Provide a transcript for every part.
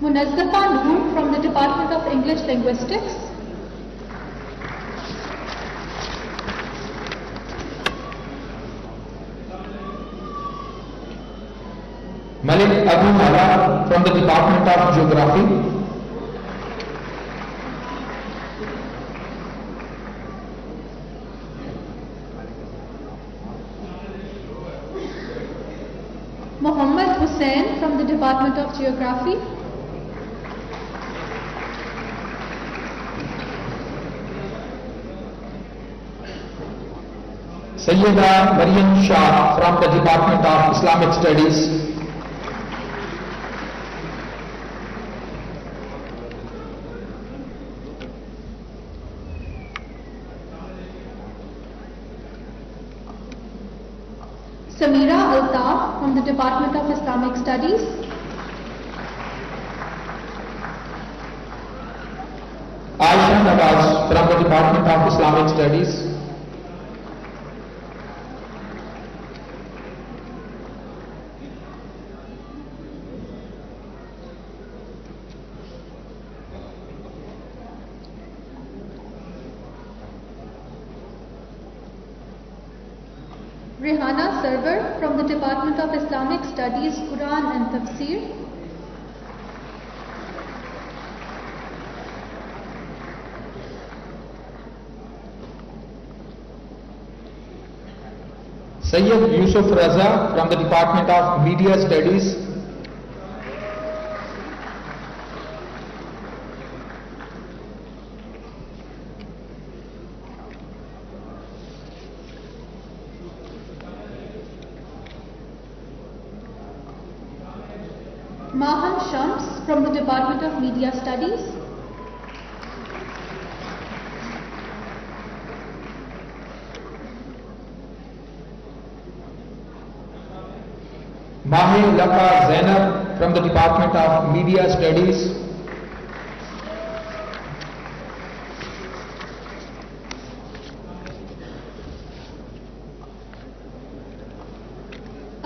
Munazzafa Noor from the Department of English Linguistics. Malik Abu Hala from the Department of Geography. Muhammad Hussain from the Department of Geography. Sayyida Maryam Shah from the Department of Islamic Studies. Samira Altaf from the Department of Islamic Studies. Aisha Nawaz from the Department of Islamic Studies. Rehana Sarwar from the Department of Islamic Studies, Quran and Tafsir. Sayyid Yusuf Raza from the Department of Media Studies. Mahan Shams from the Department of Media Studies. Mahi Laka Zainab from the Department of Media Studies.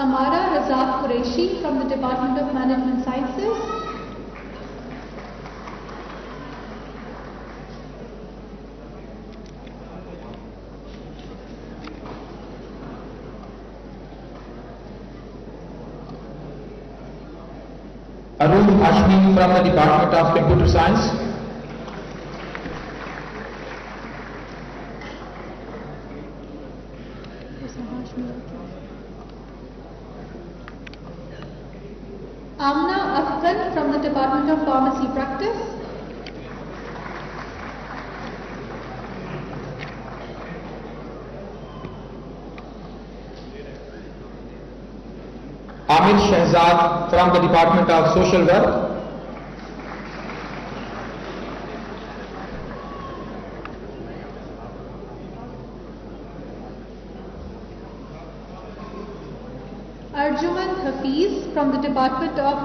Amara Razak Qureshi from the Department of Management Sciences. Arun Hashmi from the Department of Computer Science. Amna Afgan from the Department of Pharmacy Practice. Amir Shahzad from the Department of Social Work. Arjuman Hafiz from the Department of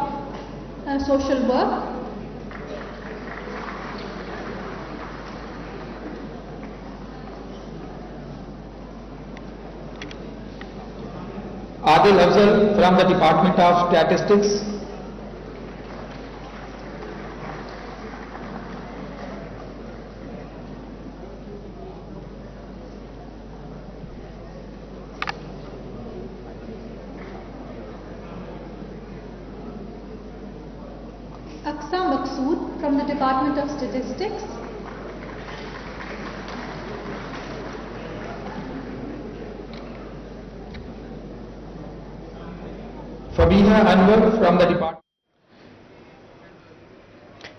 Social Work. Adil Afzal from the Department of Statistics. Aqsa Maqsood from the Department of Statistics. Fabiha Anwar from the Department.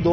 2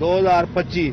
2025,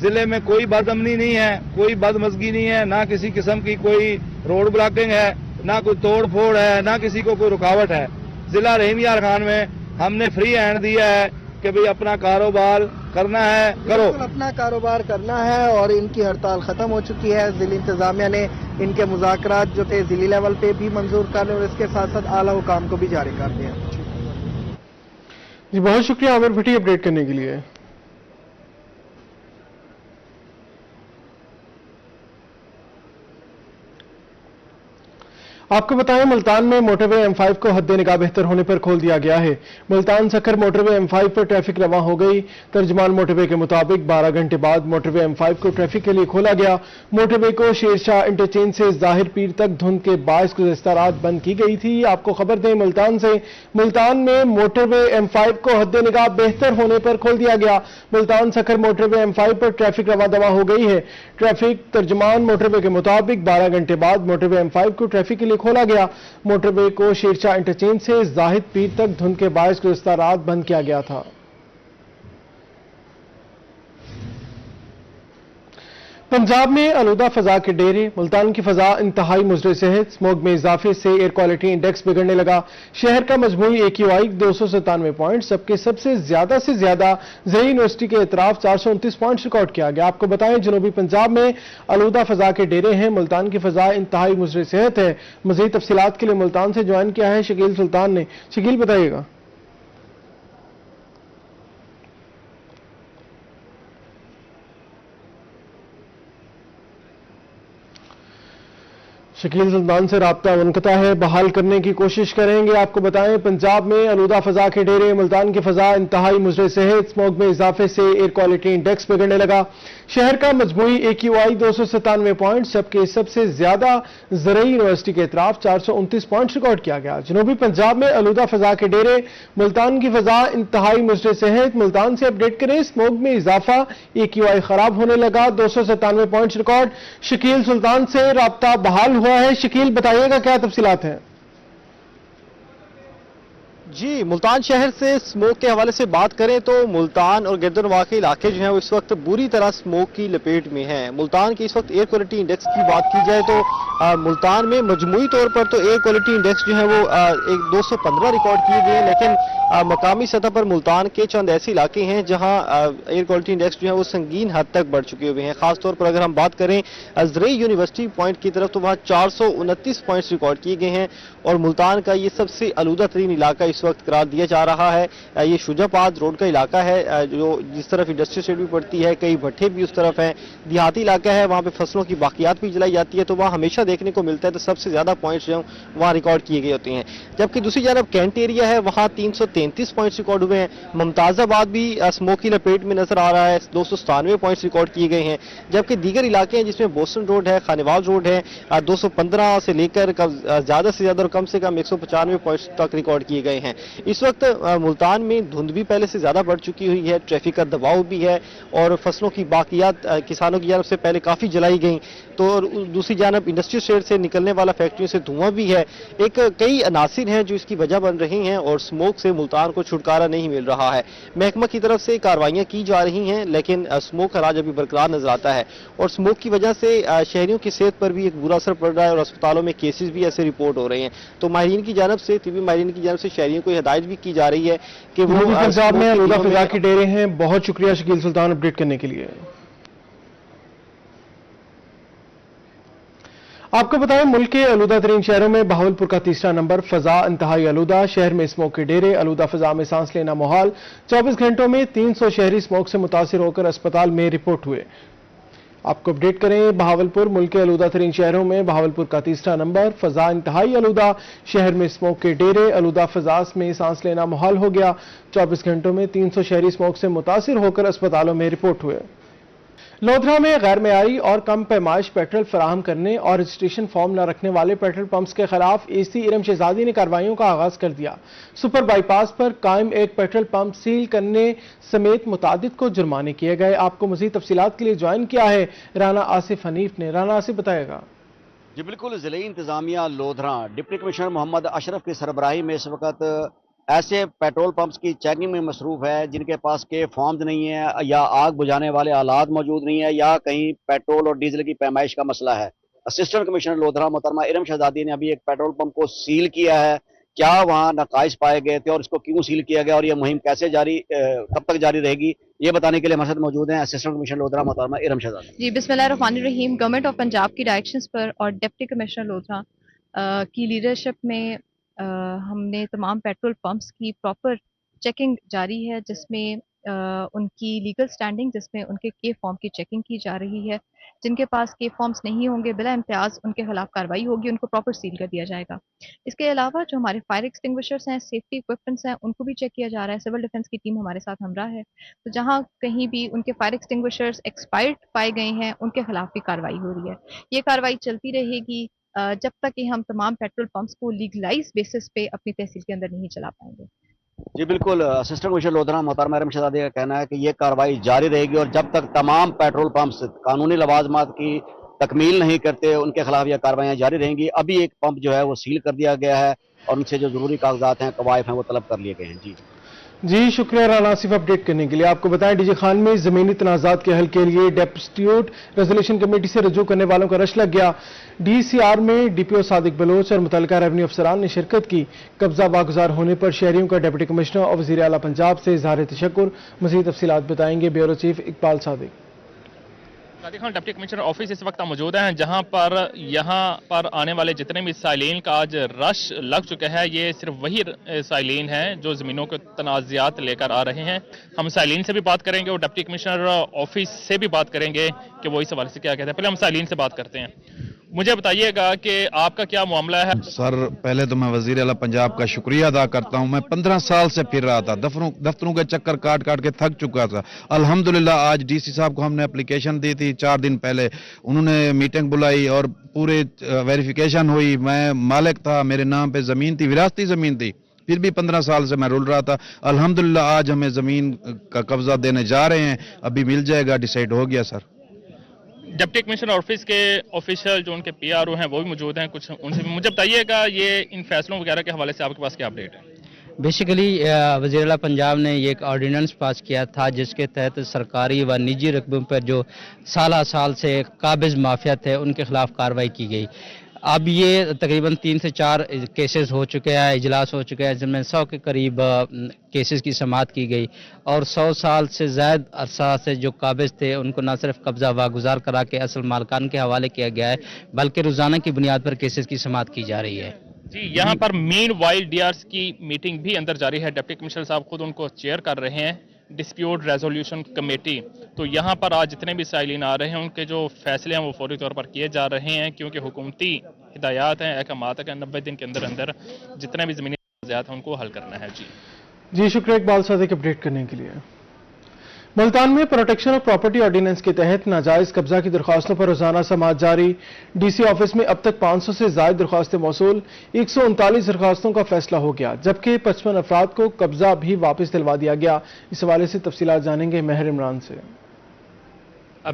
ضلع میں کوئی بدامنی نہیں ہے، کوئی بدمزگی نہیں ہے، نہ کسی قسم کی کوئی روڈ بلاکنگ ہے، نہ کوئی توڑ پھوڑ ہے، نہ کسی کو کوئی رکاوٹ ہے۔ ضلع رحیم یار خان میں ہم نے فری ہینڈ دیا ہے کہ بھئی اپنا کاروبار کرنا ہے کرو۔ بالکل اپنا کاروبار کرنا ہے، اور ان کی ہڑتال ختم ہو چکی ہے۔ ضلعی انتظامیہ نے ان کے مذاکرات جو تھے ضلعی لیول پہ بھی منظور کر لے، اور اس کے ساتھ ساتھ اعلیٰ حکام کو بھی جاری کر دیا۔ جی بہت شکریہ عامر بھٹی اپڈیٹ کرنے کے لیے۔ آپ کو بتائیں ملتان میں موٹر وے M5 کو حد نگاہ بہتر ہونے پر کھول دیا گیا ہے۔ ملتان سکھر موٹر وے M5 پر ٹریفک رواں ہو گئی۔ ترجمان موٹر وے کے مطابق 12 گھنٹے بعد موٹر وے M5 کو ٹریفک کے لیے کھولا گیا۔ موٹر وے کو شیر شاہ انٹرچینج سے ظاہر پیر تک دھند کے باعث گزشتہ رات بند کی گئی تھی۔ آپ کو خبر دیں ملتان سے، ملتان میں موٹر وے M5 کو حد نگاہ بہتر ہونے پر کھول دیا گیا۔ ملتان سکھر موٹر وے M5 پر ٹریفک رواں دواں ہو گئی ہے۔ ٹریفک ترجمان موٹر وے کے مطابق 12 گھنٹے بعد موٹر وے M5 کو ٹریفک کے لیے کھولا گیا۔ موٹر وے کو شیرشاہ انٹرچینج سے زاہد پیر تک دھند کے باعث گزشتہ رات بند کیا گیا تھا۔ پنجاب میں آلودہ فضا کے ڈیرے، ملتان کی فضا انتہائی مضر صحت، اسموگ میں اضافے سے ایئر کوالٹی انڈیکس بگڑنے لگا۔ شہر کا مجموعی AQI 297 پوائنٹس، جبکہ سب سے زیادہ زرعی یونیورسٹی کے اطراف 429 پوائنٹس ریکارڈ کیا گیا۔ آپ کو بتائیں جنوبی پنجاب میں آلودہ فضا کے ڈیرے ہیں، ملتان کی فضا انتہائی مضر صحت ہے۔ مزید تفصیلات کے لیے ملتان سے جوائن کیا ہے شکیل سلطان نے۔ شکیل بتائیے گا۔ شکیل سلطان سے رابطہ منقطع ہے، بحال کرنے کی کوشش کریں گے۔ آپ کو بتائیں پنجاب میں آلودہ فضا کے ڈیرے، ملتان کی فضا انتہائی مضر صحت، اسموگ میں اضافے سے ایئر کوالٹی انڈیکس بگڑنے لگا۔ شہر کا مجموعی AQI 297 پوائنٹس، جبکہ سب سے زیادہ زرعی یونیورسٹی کے اطراف 429 پوائنٹس ریکارڈ کیا گیا۔ جنوبی پنجاب میں آلودہ فضا کے ڈیرے، ملتان کی فضا انتہائی مضر صحت، ملتان سے اپڈیٹ کریں اسموگ میں اضافہ، AQI خراب ہونے لگا، 297 پوائنٹس ریکارڈ۔ شکیل سلطان سے رابطہ بحال ہوا ہے۔ شکیل بتائیے گا کیا تفصیلات ہیں؟ جی ملتان شہر سے اسموک کے حوالے سے بات کریں تو ملتان اور گردنواں کے علاقے جو ہیں وہ اس وقت بری طرح اسموک کی لپیٹ میں ہیں۔ ملتان کی اس وقت ایئر کوالٹی انڈیکس کی بات کی جائے تو ملتان میں مجموعی طور پر تو ایئر کوالٹی انڈیکس جو ہے وہ 215 ریکارڈ کیے گئے ہیں، لیکن مقامی سطح پر ملتان کے چند ایسے علاقے ہیں جہاں ایئر کوالٹی انڈیکس جو ہے وہ سنگین حد تک بڑھ چکے ہوئے ہیں۔ خاص طور پر اگر ہم بات کریں زرعی یونیورسٹی پوائنٹ کی طرف تو وہاں 429 پوائنٹس ریکارڈ کیے گئے ہیں، اور ملتان کا یہ سب سے آلودہ ترین علاقہ اس وقت قرار دیا جا رہا ہے۔ یہ شجاپاد روڈ کا علاقہ ہے جو جس طرف انڈسٹری اسٹیٹ بھی پڑتی ہے، کئی بھٹے بھی اس طرف ہیں، دیہاتی علاقہ ہے، وہاں پہ فصلوں کی باقیات بھی جلائی جاتی ہے، تو وہاں ہمیشہ دیکھنے کو ملتا ہے تو سب سے زیادہ پوائنٹس جو وہاں ریکارڈ کیے گئے ہوتے ہیں۔ جبکہ دوسری جانب کینٹ ایریا ہے، وہاں 333 پوائنٹس ریکارڈ ہوئے ہیں۔ ممتاز آباد بھی اسموک کی لپیٹ میں نظر آ رہا ہے، 297 پوائنٹس ریکارڈ کیے گئے ہیں۔ جبکہ دیگر علاقے ہیں جس میں بوسٹن روڈ ہے، خانیوال روڈ ہے، 215 سے لے کر زیادہ سے زیادہ اور کم سے کم 195 پوائنٹس تک ریکارڈ کیے گئے ہیں۔ اس وقت ملتان میں دھند بھی پہلے سے زیادہ بڑھ چکی ہوئی ہے، ٹریفک کا دباؤ بھی ہے، اور فصلوں کی باقیات کسانوں کی جانب سے پہلے کافی جلائی گئیں، تو دوسری جانب انڈسٹری اسٹیٹ سے نکلنے والا فیکٹریوں سے دھواں بھی ہے۔ کئی عناصر ہیں جو اس کی وجہ بن رہی ہیں، اور اسموک سے ملتان کو چھٹکارا نہیں مل رہا ہے۔ محکمہ کی طرف سے کاروائیاں کی جا رہی ہیں، لیکن اسموک کا راج ابھی برقرار نظر آتا ہے، اور اسموک کی وجہ سے شہریوں کی صحت پر بھی ایک برا اثر پڑ رہا ہے، اور اسپتالوں میں کیسز بھی ایسے رپورٹ ہو رہے ہیں۔ تو ماہرین کی جانب سے طبی ماہرین کی جانب سے شہریوں کو ہدایت بھی کی جا رہی ہے کہ وہ پنجاب میں آلودہ فضا کے ڈیرے ہیں۔ بہت شکریہ شکیل سلطان اپڈیٹ کرنے کے لیے۔ آپ کو بتائیں ملک کے آلودہ ترین شہروں میں بہاولپور کا تیسرا نمبر، فضا انتہائی آلودہ، شہر میں اسموک کے ڈیرے، آلودہ فضا میں سانس لینا محال۔ 24 گھنٹوں میں 300 شہری اسموک سے متاثر ہو کر اسپتال میں رپورٹ ہوئے۔ آپ کو اپڈیٹ کریں بہاولپور ملک کے آلودہ ترین شہروں میں بہاولپور کا تیسرا نمبر، فضا انتہائی آلودہ، شہر میں اسموک کے ڈیرے، آلودہ فضا میں سانس لینا محال ہو گیا۔ 24 گھنٹوں میں 300 شہری اسموک سے متاثر ہو کر اسپتالوں میں رپورٹ ہوئے۔ لودھرا میں غیر معیاری اور کم پیمائش پیٹرول فراہم کرنے اور رجسٹریشن فارم نہ رکھنے والے پیٹرول پمپس کے خلاف AC ارم شہزادی نے کارروائیوں کا آغاز کر دیا۔ سپر بائی پاس پر قائم ایک پیٹرول پمپ سیل کرنے سمیت متعدد کو جرمانے کیے گئے۔ آپ کو مزید تفصیلات کے لیے جوائن کیا ہے رانا آصف حنیف نے۔ رانا آصف بتائے گا۔ جی بالکل، ضلعی انتظامیہ لودھرا ڈپٹی کمشنر محمد اشرف کی سربراہی میں اس وقت ایسے پیٹرول پمپس کی چیکنگ میں مصروف ہے جن کے پاس کے فارمز نہیں ہیں یا آگ بجھانے والے آلات موجود نہیں ہیں یا کہیں پیٹرول اور ڈیزل کی پیمائش کا مسئلہ ہے۔ اسسٹنٹ کمشنر لودھرا محترمہ ارم شہزادی نے ابھی ایک پیٹرول پمپ کو سیل کیا ہے، کیا وہاں نقائص پائے گئے تھے اور اس کو کیوں سیل کیا گیا اور یہ مہم کیسے کب تک جاری رہے گی، یہ بتانے کے لیے ہمارے ساتھ موجود ہیں اسسٹنٹ کمشنر لودھرا محترمہ ارم شہزادی۔ جی بسم اللہ الرحمن الرحیم۔ گورنمنٹ آف پنجاب کی ڈائریکشنز پر اور ڈپٹی کمشنر لودھرا کی لیڈرشپ میں ہم نے تمام پیٹرول پمپس کی پراپر چیکنگ جاری ہے، جس میں ان کی لیگل سٹینڈنگ، جس میں ان کے کے فارم کی چیکنگ کی جا رہی ہے۔ جن کے پاس کے فارمز نہیں ہوں گے بلا امتیاز ان کے خلاف کارروائی ہوگی، ان کو پراپر سیل کر دیا جائے گا۔ اس کے علاوہ جو ہمارے فائر ایکسٹنگوشرز ہیں، سیفٹی اکوپمنٹس ہیں، ان کو بھی چیک کیا جا رہا ہے۔ سول ڈیفنس کی ٹیم ہمارے ساتھ ہمراہ ہے، تو جہاں کہیں بھی ان کے فائر ایکسٹنگوشرز ایکسپائرڈ پائے گئے ہیں ان کے خلاف بھی کارروائی ہو رہی ہے۔ یہ کارروائی چلتی رہے گی جب تک کہ ہم تمام پیٹرول پمپس کو لیگلائز بیسس پہ اپنی تحصیل کے اندر نہیں چلا پائیں گے۔ جی بالکل، اسسٹنٹ کمشنر لودھرا محترمہ ارم شہزادی کا کہنا ہے کہ یہ کارروائی جاری رہے گی اور جب تک تمام پیٹرول پمپس قانونی لوازمات کی تکمیل نہیں کرتے ان کے خلاف یہ کارروائیاں جاری رہیں گی۔ ابھی ایک پمپ جو ہے وہ سیل کر دیا گیا ہے اور ان سے جو ضروری کاغذات ہیں، قوائف ہیں، وہ طلب کر لیے گئے ہیں۔ جی شکریہ رانا آصف اپڈیٹ کرنے کے لیے۔ آپ کو بتائیں ڈی جے خان میں زمینی تنازعات کے حل کے لیے ڈسپیوٹ ریزولیوشن کمیٹی سے رجوع کرنے والوں کا رش لگ گیا۔ ڈی سی آر میں ڈی پی او صادق بلوچ اور متعلقہ ریونیو افسران نے شرکت کی۔ قبضہ واگزار ہونے پر شہریوں کا ڈپٹی کمشنر اور وزیر اعلیٰ پنجاب سے اظہار تشکر۔ مزید تفصیلات بتائیں گے بیورو چیف اقبال صادق۔ Sadiq Khan deputy commissioner office اس وقت موجود ہیں، جہاں پر یہاں پر آنے والے جتنے بھی سائلین کا آج رش لگ چکا ہے، یہ صرف وہی سائلین ہیں جو زمینوں کے تنازعات لے کر آ رہے ہیں۔ ہم سائلین سے بھی بات کریں گے اور ڈپٹی کمشنر آفس سے بھی بات کریں گے کہ وہ اس حوالے سے کیا کہتے ہیں۔ پہلے ہم سائلین سے بات کرتے ہیں۔ مجھے بتائیے گا کہ آپ کا کیا معاملہ ہے؟ سر پہلے تو میں وزیر اعلیٰ پنجاب کا شکریہ ادا کرتا ہوں۔ میں 15 سال سے پھر رہا تھا، دفتروں کے چکر کاٹ کے تھک چکا تھا۔ الحمدللہ آج ڈی سی صاحب کو ہم نے اپلیکیشن دی تھی 4 دن پہلے، انہوں نے میٹنگ بلائی اور پورے ویریفیکیشن ہوئی۔ میں مالک تھا، میرے نام پہ زمین تھی، وراثتی زمین تھی، پھر بھی 15 سال سے میں رول رہا تھا۔ الحمدللہ آج ہمیں زمین کا قبضہ دینے جا رہے ہیں، ابھی مل جائے گا، ڈیسائیڈ ہو گیا سر۔ ڈپٹی کمشنر آفس کے آفیشل جو ان کے پی آر او ہیں وہ بھی موجود ہیں، کچھ ان سے بھی مجھے بتائیے گا یہ ان فیصلوں وغیرہ کے حوالے سے آپ کے پاس کیا اپڈیٹ ہے؟ بیسیکلی وزیر اعلیٰ پنجاب نے یہ ایک آرڈیننس پاس کیا تھا جس کے تحت سرکاری و نجی رقبوں پر جو سال سے قابض مافیا تھے ان کے خلاف کارروائی کی گئی۔ اب یہ تقریباً 3 سے 4 کیسز ہو چکے ہیں، اجلاس ہو چکے ہیں، جن میں 100 کے قریب کیسز کی سماعت کی گئی اور 100 سال سے زائد عرصہ سے جو قابض تھے ان کو نہ صرف قبضہ واگزار کرا کے اصل مالکان کے حوالے کیا گیا ہے بلکہ روزانہ کی بنیاد پر کیسز کی سماعت کی جا رہی ہے۔ جی یہاں پر مین وائل ڈی آرز کی میٹنگ بھی اندر جاری ہے، ڈپٹی کمشنر صاحب خود ان کو چیئر کر رہے ہیں، ڈسپیوٹ ریزولوشن کمیٹی۔ تو یہاں پر آج جتنے بھی سائلین آ رہے ہیں ان کے جو فیصلے ہیں وہ فوری طور پر کیے جا رہے ہیں، کیونکہ حکومتی ہدایات ہیں، احکامات ہیں کہ 90 دن کے اندر جتنے بھی زمینی تنازعات ہیں ان کو حل کرنا ہے۔ جی شکریہ اقبال صادق اپڈیٹ کرنے کے لیے۔ ملتان میں پروٹیکشن آف پراپرٹی آرڈیننس کے تحت ناجائز قبضہ کی درخواستوں پر روزانہ سماعت جاری۔ ڈی سی آفس میں اب تک 500 سے زائد درخواستیں موصول، 139 درخواستوں کا فیصلہ ہو گیا، جبکہ 55 افراد کو قبضہ بھی واپس دلوا دیا گیا۔ اس حوالے سے تفصیلات جانیں گے مہر عمران سے۔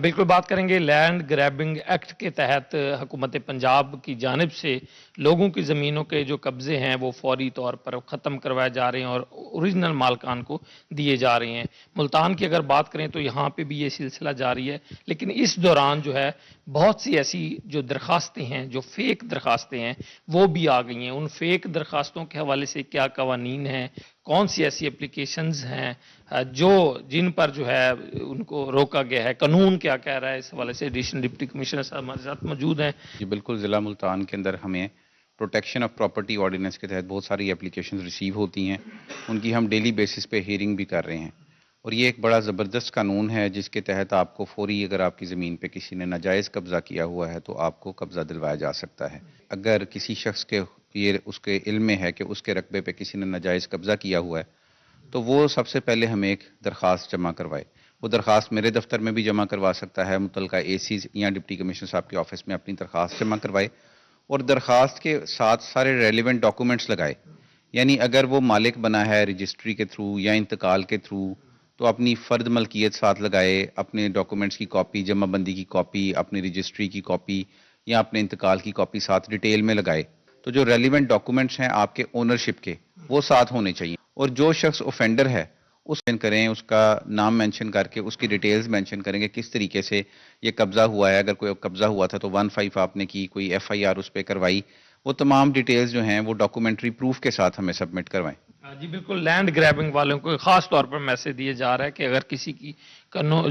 بالکل بات کریں گے لینڈ گریبنگ ایکٹ کے تحت حکومت پنجاب کی جانب سے لوگوں کی زمینوں کے جو قبضے ہیں وہ فوری طور پر ختم کروائے جا رہے ہیں اور اوریجنل مالکان کو دیے جا رہے ہیں۔ ملتان کی اگر بات کریں تو یہاں پہ بھی یہ سلسلہ جاری ہے، لیکن اس دوران جو ہے بہت سی ایسی جو درخواستیں ہیں جو فیک درخواستیں ہیں وہ بھی آ گئی ہیں۔ ان فیک درخواستوں کے حوالے سے کیا قوانین ہیں، کون سی ایسی اپلیکیشنز ہیں جن پر جو ہے ان کو روکا گیا ہے، قانون کیا کہہ رہا ہے، اس حوالے سے ایڈیشنل ڈپٹی کمشنر صاحب ہمارے ساتھ موجود ہیں۔ جی بالکل، ضلع ملتان کے اندر ہمیں پروٹیکشن آف پراپرٹی آرڈیننس کے تحت بہت ساری اپلیکیشنز ریسیو ہوتی ہیں، ان کی ہم ڈیلی بیسس پہ ہیئرنگ بھی کر رہے ہیں، اور یہ ایک بڑا زبردست قانون ہے جس کے تحت آپ کو فوری اگر آپ کی زمین پہ کسی نے ناجائز قبضہ کیا ہوا ہے تو آپ کو قبضہ دلوایا جا سکتا ہے۔ اگر کسی شخص کے یہ اس کے علم میں ہے کہ اس کے رقبے پہ کسی نے ناجائز قبضہ کیا ہوا ہے تو وہ سب سے پہلے ہمیں ایک درخواست جمع کروائے۔ وہ درخواست میرے دفتر میں بھی جمع کروا سکتا ہے، متعلقہ اے سیز یا ڈپٹی کمشنر صاحب کے آفس میں اپنی درخواست جمع کروائے اور درخواست کے ساتھ سارے ریلیونٹ ڈاکومنٹس لگائے۔ یعنی اگر وہ مالک بنا ہے رجسٹری کے تھرو یا انتقال کے تھرو تو اپنی فرد ملکیت ساتھ لگائے، اپنے ڈاکومنٹس کی کاپی، جمع بندی کی کاپی، اپنی رجسٹری کی کاپی یا اپنے انتقال کی کاپی ساتھ ڈیٹیل میں لگائے۔ تو جو ریلیونٹ ڈاکومنٹس ہیں آپ کے اونرشپ کے وہ ساتھ ہونے چاہیے، اور جو شخص اوفینڈر ہے اس کریں، اس کا نام مینشن کر کے اس کی ڈیٹیلز مینشن کریں گے کس طریقے سے یہ قبضہ ہوا ہے. اگر کوئی قبضہ ہوا تھا تو 15 آپ نے کی، کوئی FIR اس پہ کروائی، وہ تمام ڈیٹیلز جو ہیں وہ ڈاکومنٹری پروف کے ساتھ ہمیں سبمٹ کروائیں. جی بالکل، لینڈ گریبنگ والوں کو خاص طور پر میسج دیا جا رہا ہے کہ اگر کسی کی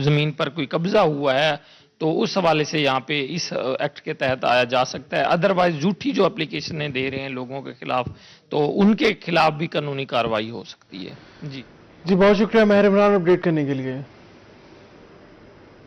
زمین پر کوئی قبضہ ہوا ہے تو اس حوالے سے یہاں پہ اس ایکٹ کے تحت آیا جا سکتا ہے. ادروائز جھوٹی جو اپلیکیشنیں دے رہے ہیں لوگوں کے خلاف تو ان کے خلاف بھی قانونی کارروائی ہو سکتی ہے. جی بہت شکریہ ماہر عمران اپڈیٹ کرنے کے لیے.